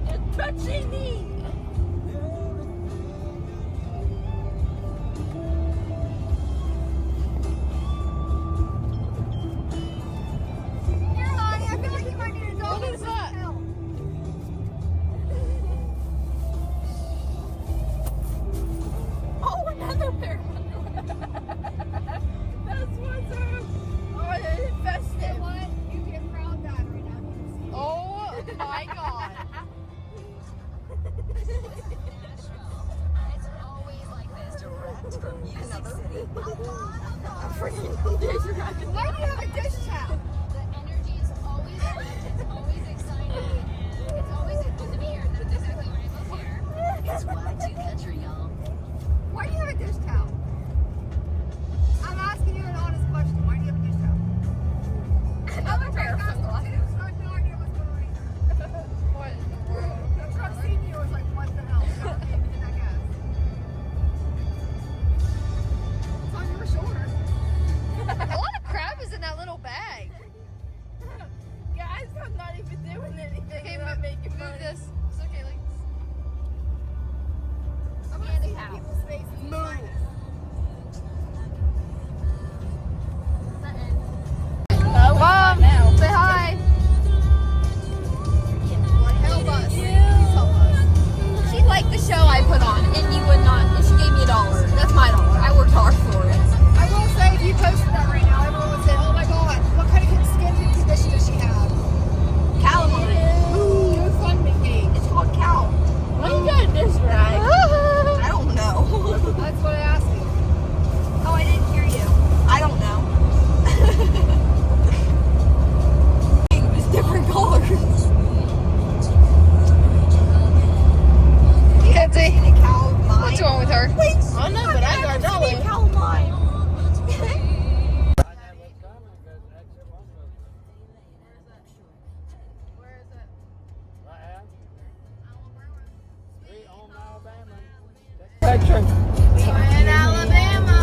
You're touching me. What is that? Oh, another pair of underwear. That's what's up. Oh, they're infested. You know what? You get proud dad right now. Oh my god. It's always like this, direct from Music City. Why do you have a dish towel? The energy is always direct, it's always exciting. It's always good to be here. That's exactly why I moved here. It's Y2 Country, y'all. Why do you have a dish towel? I'm asking you an honest question. Why do you have a dish towel? Another pair of sunglasses. I have no idea what's going on here. What in the world? The truck seen you was like, what the hell? So I gave you that gas. It's on your shoulder. A lot of crab is in that little bag. Guys, I'm not even doing anything. Okay, move move this. It's okay, like. I'm gonna see people's faces. Move. Mom, Say hi. Help us. Please help us. She liked the show I put on, and you would not. And she gave me $1. That's my $1. I worked hard for it. I will say, if you posted that right now, everyone would say, oh my god, what kind of skin condition does she have? Calamine. Do a FundMe. It's called Cal. Why you got this right? I don't know. That's what I asked you. Oh, I didn't hear you. I don't know. It was different colors. Kenzie, Calamine. what's wrong with her? Wait, I know, but I got Calamine. Where is it? We're in Alabama.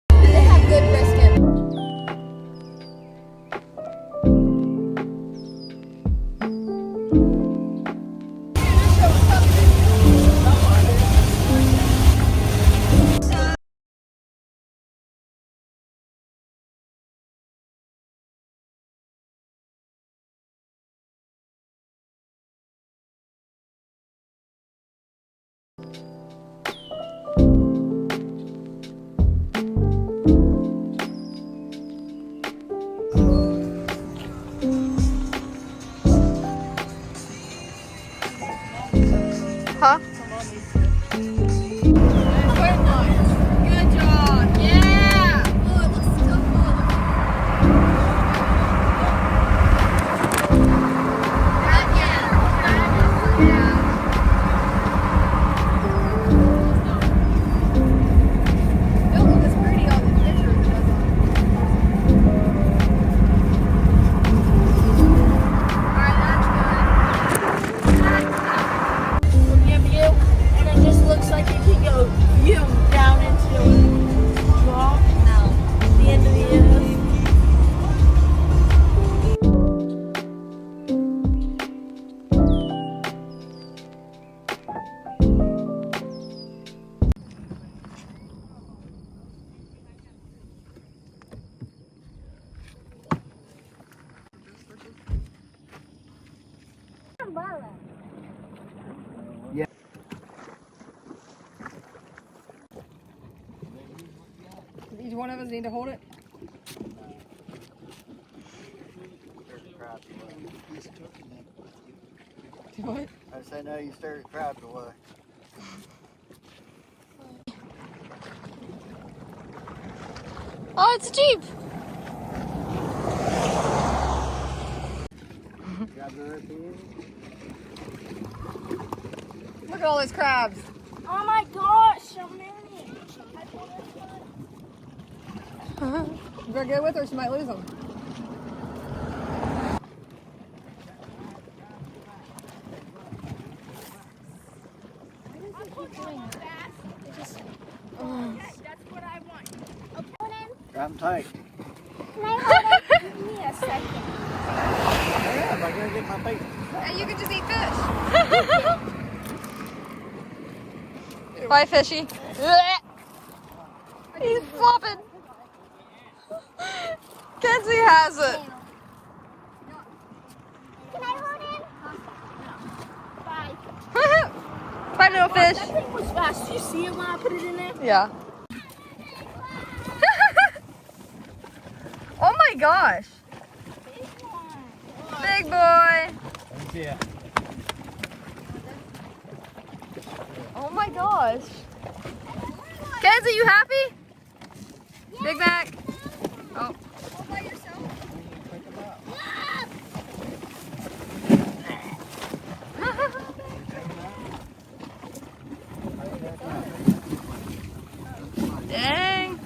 They have good brisket. Huh? Good job. Yeah. Oh, it looks so good. Don't look as pretty on the picture as it does From your view, and it just looks like it can go down into a drop. No. The end of the earth. Each one of us need to hold it. What? I said, no, you stir the crabs away. Oh, it's a Jeep. Grab the rest of you. Look at all those crabs. Oh my gosh, so many. You better go with her, she might lose them. doing it. It just, That's what I want. Grab them tight. can I hold it? Give me a second. Yeah, I'm gonna get my bait. And you can just eat fish. Bye, fishy. He's flopping. Kenzie has it. Can I hold him? Bye. Bye, little fish. That thing was fast. Did you see it when I put it in there? Yeah. Oh my gosh. Big boy. Yeah. Oh my gosh. Kenzie, you happy? Big Mac. Oh. All by yourself. Dang.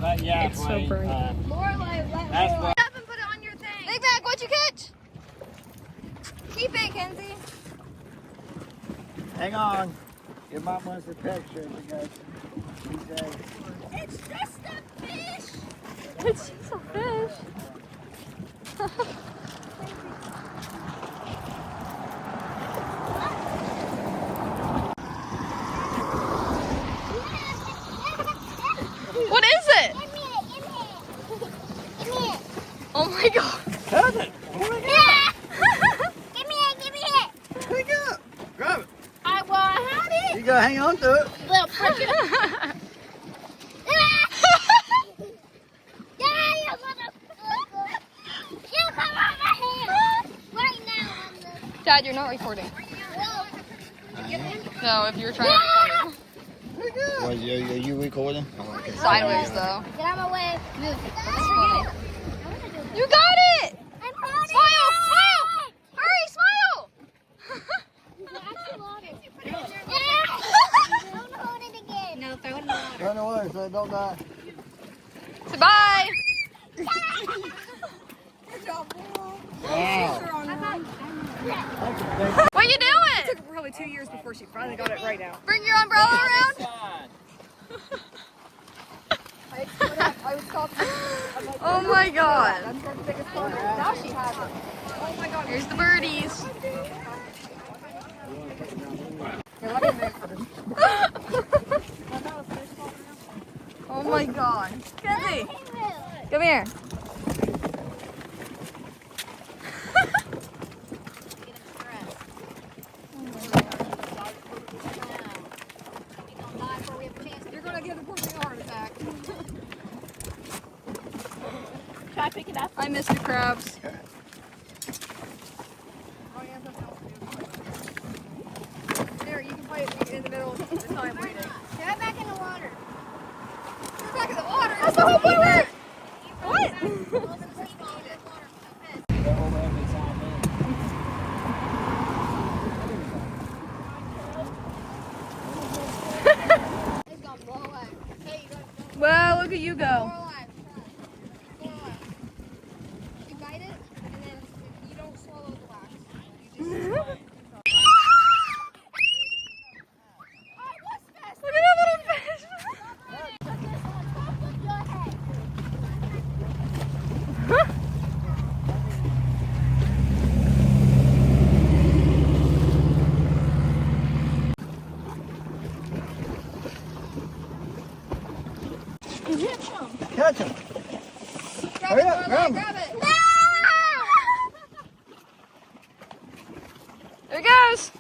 But yeah, It's so bright. More like That's what. Stop and put it on your thing. Big Mac, what'd you catch? Keep it, Kenzie. Hang on. Your mom wants a picture. You guys. It's just a fish. It's just a fish. What is it? Give me it. Give me it. Give me it. Oh my god. Cousin. Give me it. Give me it. Pick it up. Grab it. I had it. You gotta hang on to it. Little prick it. Yeah, you motherfucker. You come on my hand. Right now. Dad, you're not recording. No, if you were trying to record Pick it up. Are you recording? it. Sideways though. Get out of my way. That's funny. You got it! I'm holding Smile! it. Smile! Hurry, smile! Don't hold it again. No, throw it in the water. Run away so it don't die. Say bye! Good job, boy. Wow. What you doing? It took probably 2 years before she finally got it right now. Bring your umbrella around? I was talking. I'm like, Oh my god. I'm trying to take a photo. Now she has it. Oh my god. Here's the birdies. Here, let me move first. Oh my god. Kenzie, come here. You're gonna give the poor thing a heart attack. Try to pick it up. I miss the crabs. Oh, yeah, nothing else to do. There, you can play it in the middle of the time waiting. Throw it back in the water. You're back in the water. That's the whole point of it. What? It's gonna blow away. Hey, you gotta go. Well, look at you More go. alive. More alive. You bite it, and then you don't swallow the wax. You just Look at that little fish. Catch him. grab Hurry it, up, Lorelai, grab grab it. There it goes.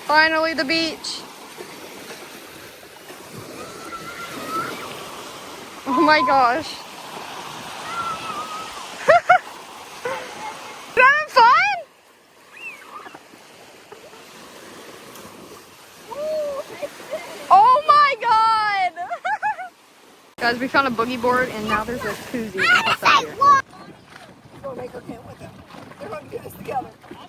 Finally, the beach. Oh my gosh. You having fun? Oh my god! Guys, we found a boogie board and now there's a koozie. What's up here? gonna make her camp with them. They're gonna do this together. I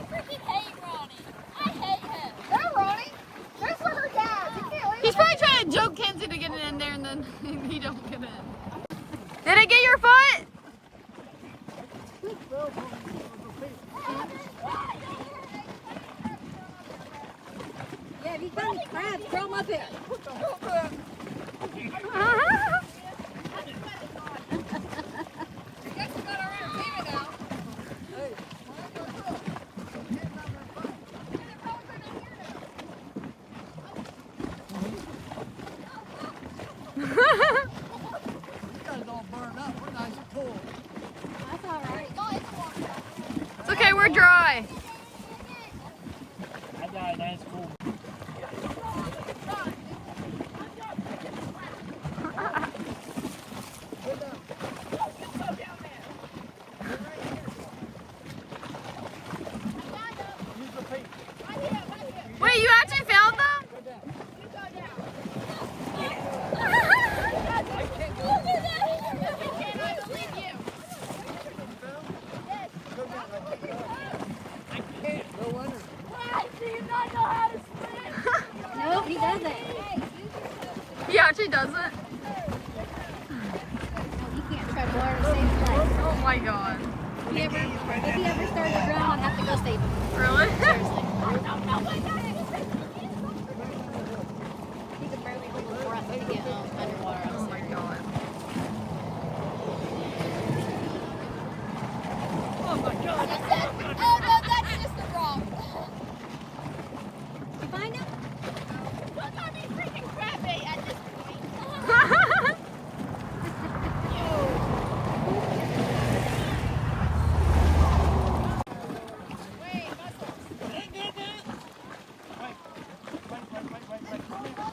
freaking hate Ronnie. I hate him. No, Ronnie. That's for her dad. You can't leave He's probably trying to joke Kenzie to get it in there and then he don't get in. Did it get your foot? Yeah, if you find any crabs, throw them up here. That's all right. It's okay, we're dry. I got it, that's cool. Wait, you actually found them? No, he doesn't. He actually doesn't. No, he can't try to water to save his life. Oh my god. If he ever starts to drown, I'll have to go save him. Really? Seriously. He could barely hold his breath to get underwater. Oh my god. Oh no, that's just the wrong. You find him? Look at me freaking crab bait at this point.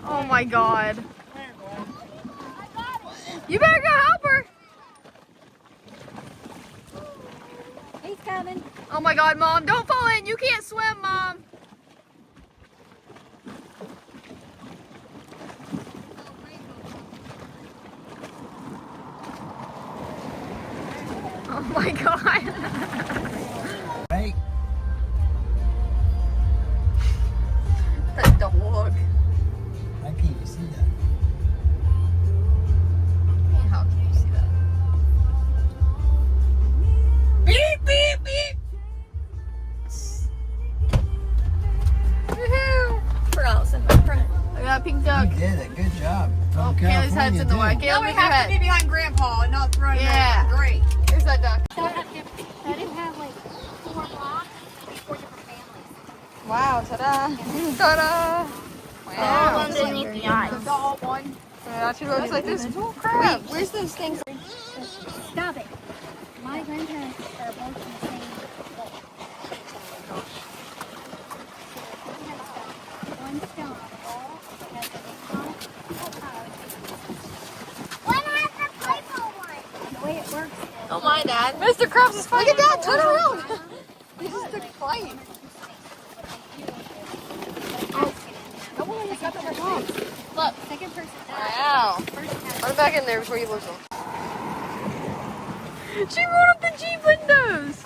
Oh my god. You better go help her. He's coming. Oh my god, Mom, don't fall in. You can't swim, Mom. Oh my god. Hey, That dog. I can't even see that. How can you see that? Beep, beep, beep. Woohoo. Forgot what's in my front. Look at that pink duck. You did it. Good job. Oh, From Kaylee's head's in the way. too. Kaylee, move your head. behind Grandpa and not throwing Yeah. Great. Here's that duck. So I do have like 4 blocks, 4 different families. Wow, ta-da. Ta-da. Wow. Underneath the eyes. Yeah, she looks like this. Oh, crap. Where's those things? Stop it. My grandparents are both in the same boat. One stone on the wall has a When I have the playful one. The way it works is Oh my dad. Mr. Krabs is fighting. Look at that. Turn around. He just took flight. Look. second person does. Wow. First has Put it back in there before you lose them. She rolled up the Jeep windows.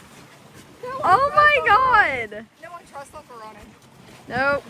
Oh my god. No one trusts Uncle Ronnie. Nope.